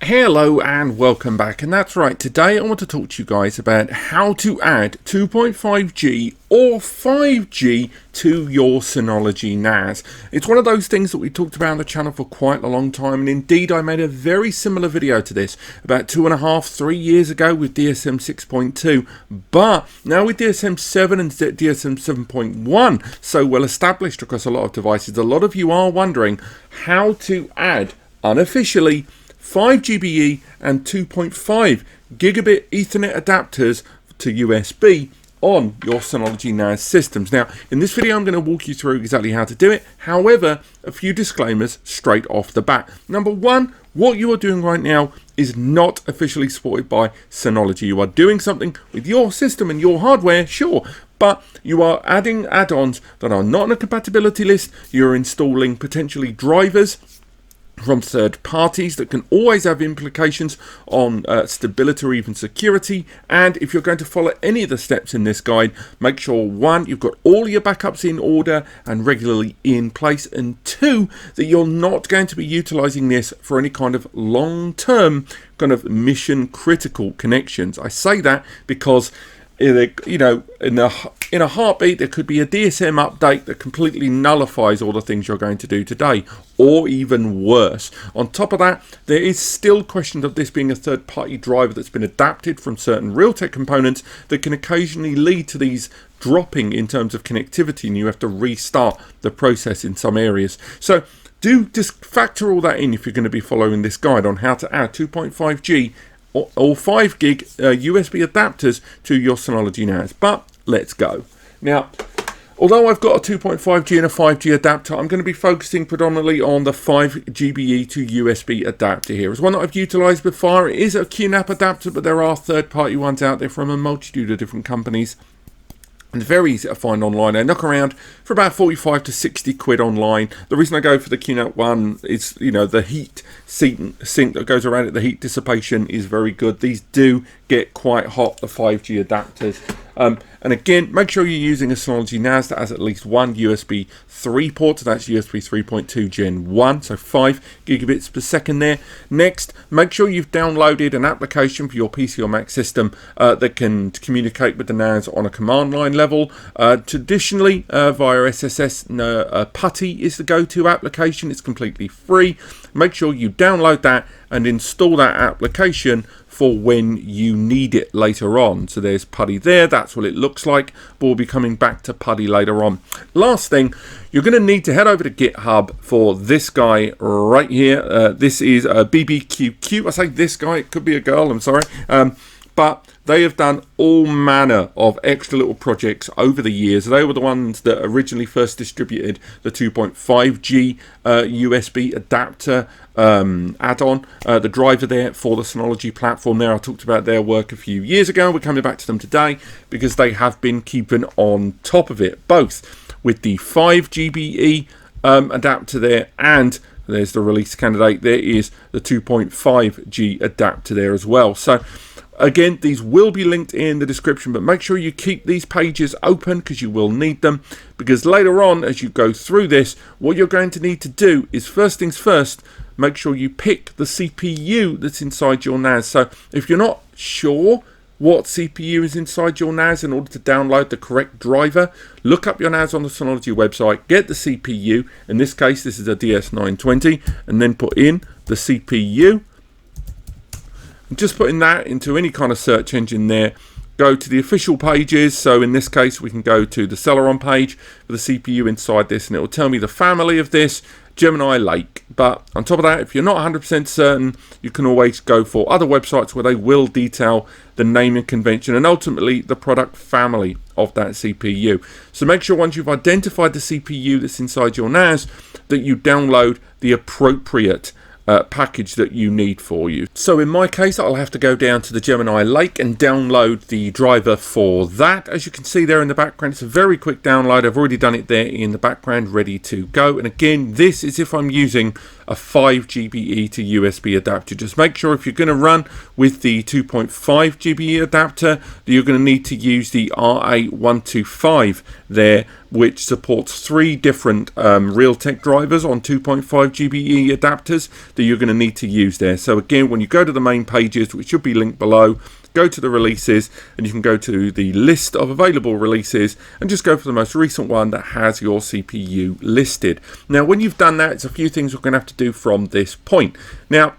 Hello and welcome back, and that's right, today I want to talk to you guys about how to add 2.5G or 5G to your Synology NAS. It's one of those things that we talked about on the channel for quite a long time, and indeed I made a very similar video to this about 2.5-3 years ago with DSM 6.2, but now with DSM 7 and DSM 7.1 so well established across a lot of devices, a lot of you are wondering how to add unofficially 5GbE and 2.5 gigabit Ethernet adapters to USB on your Synology NAS systems. Now, in this video, I'm going to walk you through exactly how to do it. However, a few disclaimers straight off the bat. Number one, what you are doing right now is not officially supported by Synology. You are doing something with your system and your hardware, sure, but you are adding add-ons that are not on a compatibility list. You're installing potentially drivers from third parties that can always have implications on stability or even security. And if you're going to follow any of the steps in this guide, make sure one, you've got all your backups in order and regularly in place, and two, that you're not going to be utilizing this for any kind of long-term kind of mission critical connections. I say that because in a heartbeat there could be a DSM update that completely nullifies all the things you're going to do today, or even worse. On top of that, there is still questions of this being a third-party driver that's been adapted from certain Realtek components that can occasionally lead to these dropping in terms of connectivity, and you have to restart the process in some areas. So do just factor all that in if you're going to be following this guide on how to add 2.5G or 5 gig USB adapters to your Synology NAS. But let's go. Now, although I've got a 2.5G and a 5G adapter, I'm going to be focusing predominantly on the 5GbE to USB adapter here. It's one that I've utilized before. It is a QNAP adapter, but there are third-party ones out there from a multitude of different companies. And very easy to find online. They knock around for about 45 to 60 quid online. The reason I go for the QNAP one is, the heat sink that goes around it, the heat dissipation is very good. These do get quite hot, the 5G adapters. And again, make sure you're using a Synology NAS that has at least one USB 3 port, so that's USB 3.2 Gen 1, so 5 gigabits per second there. Next, make sure you've downloaded an application for your PC or Mac system that can communicate with the NAS on a command line level. Traditionally, via SSS, PuTTY is the go-to application. It's completely free. Make sure you download that and install that application for when you need it later on. So there's PuTTY there, that's what it looks like, but we'll be coming back to PuTTY later on. Last thing, you're going to need to head over to GitHub for this guy right here. This is a BBQQ. I say this guy, it could be a girl, I'm sorry. But they have done all manner of extra little projects over the years. They were the ones that originally first distributed the 2.5G USB adapter add-on, the driver there for the Synology platform there. I talked about their work a few years ago. We're coming back to them today because they have been keeping on top of it, both with the 5GbE adapter there, and there's the release candidate. There is the 2.5G adapter there as well. So again, these will be linked in the description, but make sure you keep these pages open because you will need them, because later on as you go through this, what you're going to need to do is, first things first, make sure you pick the CPU that's inside your NAS. So if you're not sure what CPU is inside your NAS in order to download the correct driver, look up your NAS on the Synology website, get the CPU, in this case this is a DS920, and then put in the CPU. Just putting that into any kind of search engine there, go to the official pages. So in this case we can go to the Celeron page for the CPU inside this, and it will tell me the family of this, Gemini Lake. But on top of that, if you're not 100% certain, you can always go for other websites where they will detail the naming convention and ultimately the product family of that CPU. So make sure once you've identified the CPU that's inside your NAS that you download the appropriate package that you need for you. So in my case, I'll have to go down to the Gemini Lake and download the driver for that. As you can see there in the background, it's a very quick download. I've already done it there in the background, ready to go. And again, this is if I'm using a 5GbE to USB adapter. Just make sure if you're going to run with the 2.5GbE adapter that you're going to need to use the RA125 there, which supports 3 different Realtek drivers on 2.5GbE adapters that you're going to need to use there. So again, when you go to the main pages, which should be linked below, go to the releases and you can go to the list of available releases and just go for the most recent one that has your CPU listed. Now when you've done that, it's a few things we're going to have to do from this point. Now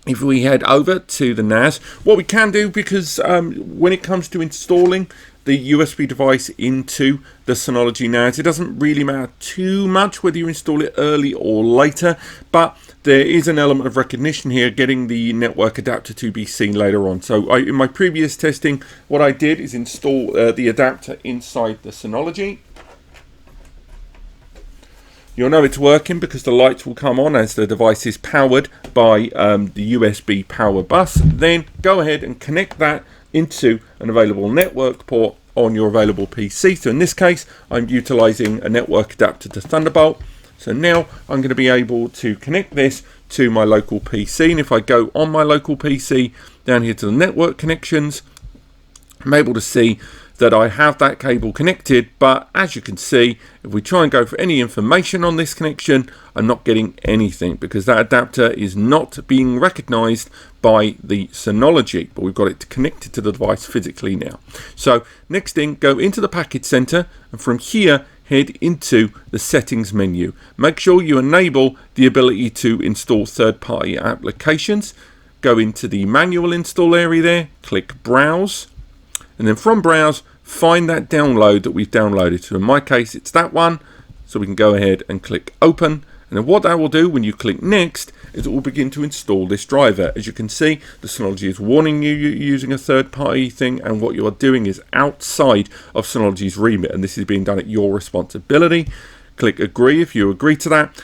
if we head over to the NAS, what we can do, because when it comes to installing the USB device into the Synology NAS, it doesn't really matter too much whether you install it early or later, but there is an element of recognition here, getting the network adapter to be seen later on. So in my previous testing, what I did is install the adapter inside the Synology. You'll know it's working because the lights will come on as the device is powered by the USB power bus. Then go ahead and connect that into an available network port on your available PC. So in this case, I'm utilizing a network adapter to Thunderbolt. So now I'm going to be able to connect this to my local PC. And if I go on my local PC down here to the network connections, I'm able to see that I have that cable connected, but as you can see, if we try and go for any information on this connection, I'm not getting anything because that adapter is not being recognized by the Synology, but we've got it connected to the device physically now. So next thing, go into the package center, and from here head into the settings menu. Make sure you enable the ability to install third-party applications. Go into the manual install area there, click browse, and then from browse find that download that we've downloaded. So in my case it's that one, so we can go ahead and click open, and then what that will do when you click next is it will begin to install this driver. As you can see, the Synology is warning you you're using a third-party thing, and what you are doing is outside of Synology's remit, and this is being done at your responsibility. Click agree if you agree to that,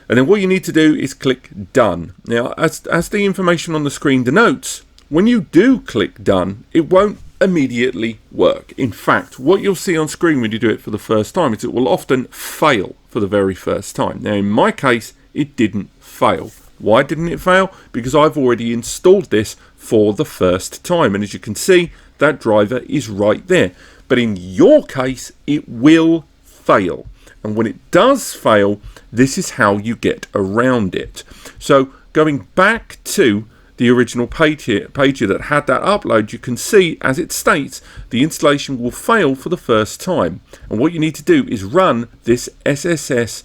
and then what you need to do is click done. Now as the information on the screen denotes, when you do click done, it won't immediately work. In fact, what you'll see on screen when you do it for the first time is it will often fail for the very first time. Now in my case, it didn't fail. Why didn't it fail? Because I've already installed this for the first time, and as you can see, that driver is right there. But in your case, it will fail, and when it does fail, this is how you get around it. So going back to the original page here that had that upload, you can see as it states the installation will fail for the first time, and what you need to do is run this SSH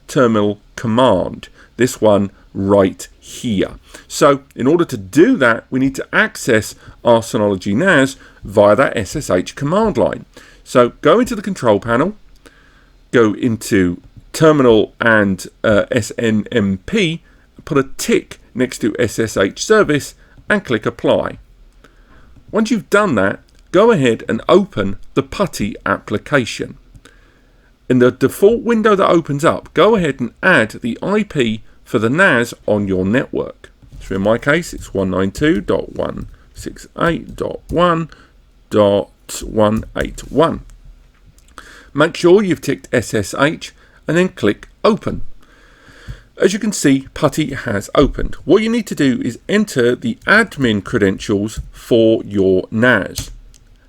terminal command, this one right here. So in order to do that, we need to access our Synology NAS via that SSH command line. So go into the control panel, go into terminal and SNMP, put a tick next to SSH service and click apply. Once you've done that, go ahead and open the PuTTY application. In the default window that opens up, go ahead and add the IP for the NAS on your network. So in my case, it's 192.168.1.181. Make sure you've ticked SSH and then click open. As you can see, PuTTY has opened. What you need to do is enter the admin credentials for your NAS.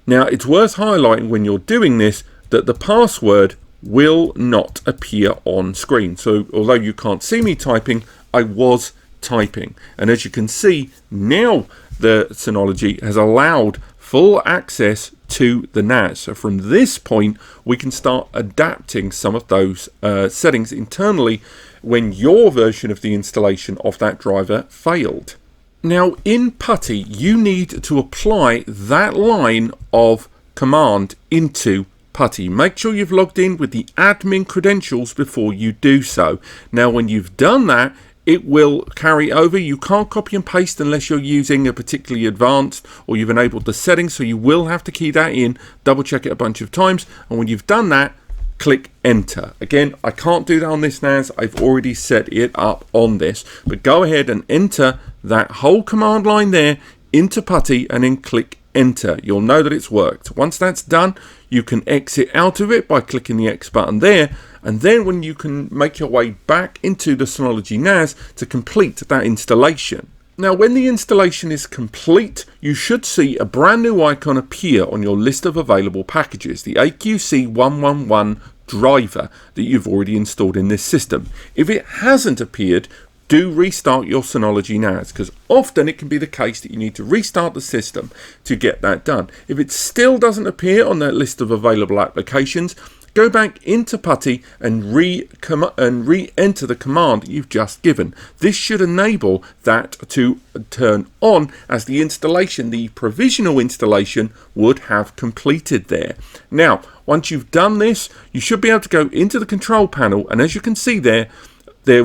Now, it's worth highlighting when you're doing this that the password will not appear on screen. So although you can't see me typing, I was typing. And as you can see, now the Synology has allowed full access to the NAS. So from this point, we can start adapting some of those settings internally when your version of the installation of that driver failed. Now in PuTTY, you need to apply that line of command into PuTTY. Make sure you've logged in with the admin credentials before you do so. Now when you've done that, it will carry over. You can't copy and paste unless you're using a particularly advanced or you've enabled the settings, so you will have to key that in, double check it a bunch of times, and when you've done that, click enter. Again, I can't do that on this NAS, I've already set it up on this, but go ahead and enter that whole command line there into PuTTY and then click enter. You'll know that it's worked. Once that's done, you can exit out of it by clicking the X button there, and then when you can make your way back into the Synology NAS to complete that installation. Now, when the installation is complete, you should see a brand new icon appear on your list of available packages, the AQC111 driver that you've already installed in this system. If it hasn't appeared, do restart your Synology NAS, because often it can be the case that you need to restart the system to get that done. If it still doesn't appear on that list of available applications, go back into PuTTY and re-enter the command that you've just given. This should enable that to turn on, as the installation, the provisional installation, would have completed there. Now, once you've done this, you should be able to go into the control panel, and as you can see there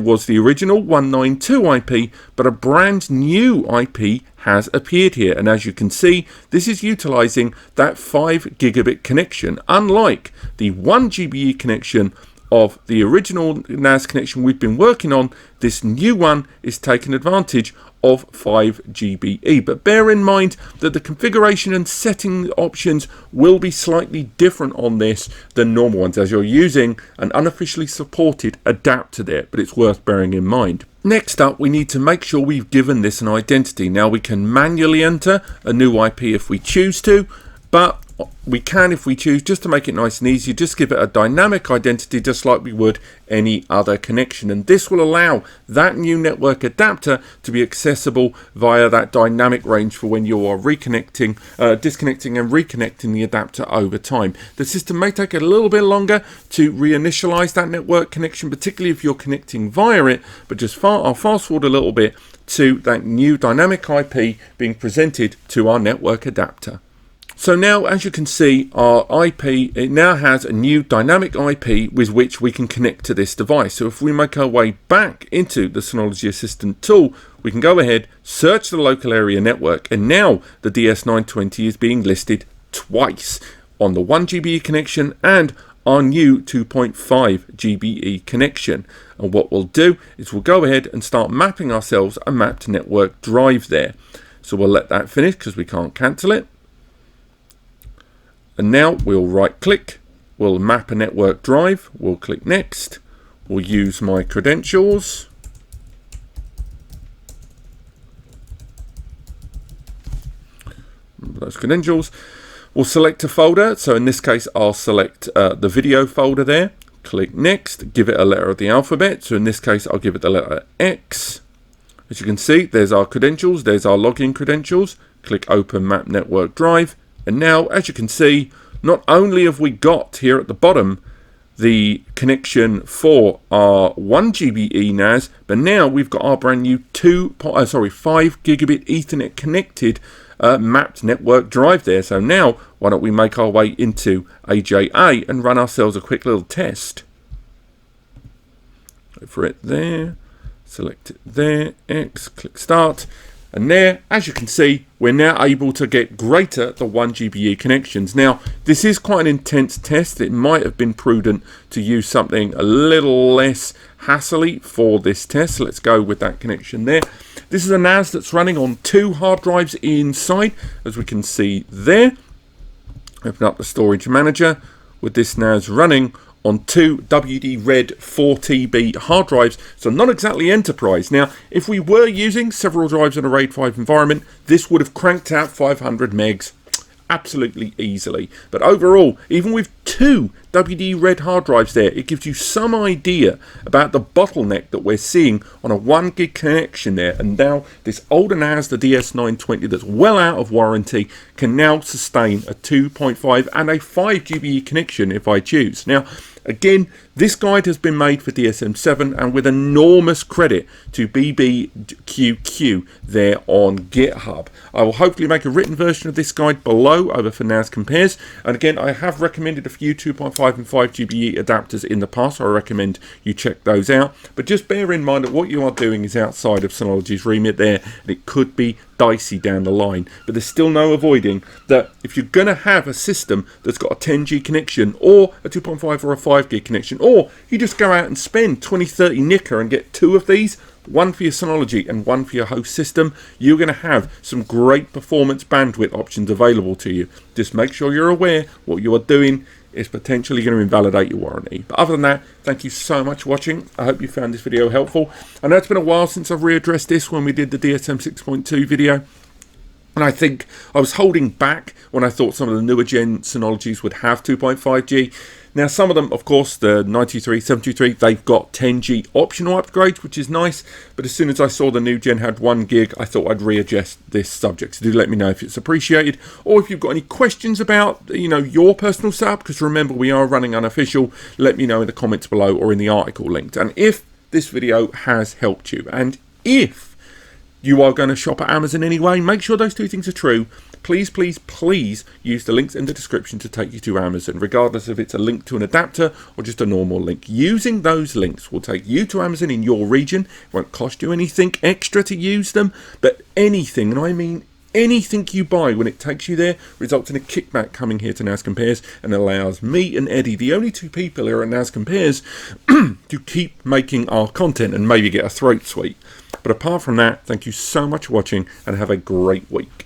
was the original 192 IP, but a brand new IP has appeared here. And as you can see, this is utilizing that 5 gigabit connection, unlike the 1 GbE connection of the original NAS connection we've been working on. This new one is taking advantage of 5 GbE, but bear in mind that the configuration and setting options will be slightly different on this than normal ones, as you're using an unofficially supported adapter there, but it's worth bearing in mind. Next up, we need to make sure we've given this an identity. Now, we can manually enter a new IP if we choose to, but we can, if we choose, just to make it nice and easy, just give it a dynamic identity just like we would any other connection. And this will allow that new network adapter to be accessible via that dynamic range for when you are disconnecting and reconnecting the adapter over time. The system may take a little bit longer to reinitialize that network connection, particularly if you're connecting via it, but I'll fast forward a little bit to that new dynamic IP being presented to our network adapter. So now, as you can see, our IP, it now has a new dynamic IP with which we can connect to this device. So if we make our way back into the Synology Assistant tool, we can go ahead, search the local area network, and now the DS920 is being listed twice on the 1 GbE connection and our new 2.5 GbE connection. And what we'll do is we'll go ahead and start mapping ourselves a mapped network drive there. So we'll let that finish because we can't cancel it. And now we'll right click, we'll map a network drive, we'll click next, we'll use my credentials, those credentials, we'll select a folder. So in this case, I'll select the video folder there, click next, give it a letter of the alphabet. So in this case, I'll give it the letter X. As you can see, there's our credentials, there's our login credentials, click open map network drive. And now, as you can see, not only have we got here at the bottom the connection for our 1 GbE NAS, but now we've got our brand new 5 gigabit Ethernet connected mapped network drive there. So now, why don't we make our way into AJA and run ourselves a quick little test. Go for it there, select it there, X, click start. And there, as you can see, we're now able to get greater than 1 GbE connections. Now, this is quite an intense test. It might have been prudent to use something a little less hassly for this test. So let's go with that connection there. This is a NAS that's running on 2 hard drives inside, as we can see there. Open up the storage manager with this NAS running on 2 WD-RED 4TB hard drives, so not exactly enterprise. Now, if we were using several drives in a RAID 5 environment, this would have cranked out 500 megs absolutely easily. But overall, even with 2 WD-RED hard drives there, it gives you some idea about the bottleneck that we're seeing on a 1 gig connection there. And now this older NAS, the DS920, that's well out of warranty, can now sustain a 2.5 and a 5 GbE connection if I choose. Now, again, this guide has been made for DSM-7 and with enormous credit to BBQQ there on GitHub. I will hopefully make a written version of this guide below over for NAS Compares. And again, I have recommended a few 2.5 and 5 GbE adapters in the past, so I recommend you check those out. But just bear in mind that what you are doing is outside of Synology's remit there, and it could be dicey down the line. But there's still no avoiding that if you're going to have a system that's got a 10G connection or a 2.5 or a 5 gig connection, or you just go out and spend 20-30 nicker and get 2 of these, one for your Synology and one for your host system, you're going to have some great performance bandwidth options available to you. Just make sure you're aware what you are doing is potentially going to invalidate your warranty. But other than that, thank you so much for watching. I hope you found this video helpful. I know it's been a while since I've readdressed this when we did the DSM 6.2 video. And I think I was holding back when I thought some of the newer gen Synologies would have 2.5G. Now, some of them, of course, the 93, 73, they've got 10G optional upgrades, which is nice. But as soon as I saw the new gen had 1 gig, I thought I'd readjust this subject. So do let me know if it's appreciated, or if you've got any questions about, your personal setup. Because remember, we are running unofficial. Let me know in the comments below or in the article linked. And if this video has helped you, and if you are going to shop at Amazon anyway, make sure those two things are true. Please, please, please use the links in the description to take you to Amazon, regardless if it's a link to an adapter or just a normal link. Using those links will take you to Amazon in your region. It won't cost you anything extra to use them, but anything, and I mean anything you buy when it takes you there, results in a kickback coming here to NAS Compares and allows me and Eddie, the only two people here at NAS Compares, to keep making our content and maybe get a throat sweet. But apart from that, thank you so much for watching and have a great week.